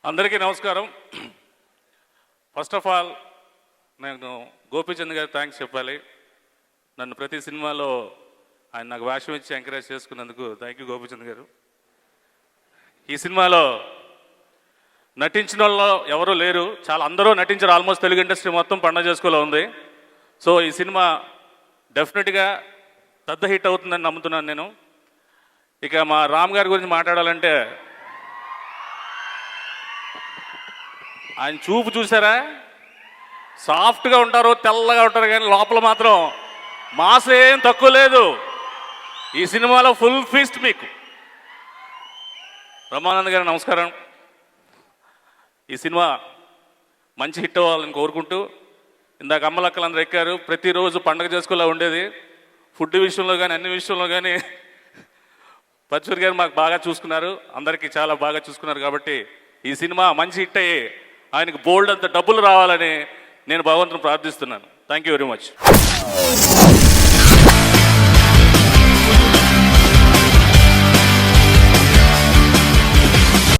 అందరికీ నమస్కారం. First of all నేను గోపీచంద్ గారికి థ్యాంక్స్ చెప్పాలి. నన్ను ప్రతి సినిమాలో ఆయన నాకు వేషం ఇచ్చి ఎంకరేజ్ చేసుకున్నందుకు థ్యాంక్ యూ గోపీచంద్ గారు. ఈ సినిమాలో నటించిన వాళ్ళు ఎవరూ లేరు, చాలా అందరూ నటించారు. ఆల్మోస్ట్ తెలుగు ఇండస్ట్రీ మొత్తం పండగ చేసుకోలే ఉంది. సో ఈ సినిమా డెఫినెట్గా పెద్ద హిట్ అవుతుందని నమ్ముతున్నాను నేను. ఇక మా రామ్ గారి గురించి మాట్లాడాలంటే ఆయన చూపు చూసారా, సాఫ్ట్గా ఉంటారు, తెల్లగా ఉంటారు, కానీ లోపల మాత్రం మాస్ ఏం తక్కువ లేదు. ఈ సినిమాలో ఫుల్ ఫీస్ట్ మీకు. బ్రహ్మానంద్ గారు నమస్కారం. ఈ సినిమా మంచి హిట్ అవ్వాలని కోరుకుంటూ, ఇందాక అమ్మలక్కలందరూ ఎక్కారు, ప్రతిరోజు పండగ చేసుకోలే ఉండేది. ఫుడ్ విషయంలో కానీ అన్ని విషయంలో కానీ పచ్చూరి గారు మాకు బాగా చూసుకున్నారు, అందరికీ చాలా బాగా చూసుకున్నారు. కాబట్టి ఈ సినిమా మంచి హిట్ అయ్యి ఆయనకు బోల్డ్ అంత డబ్బులు రావాలని నేను భగవంతుని ప్రార్థిస్తున్నాను. Thank you very much.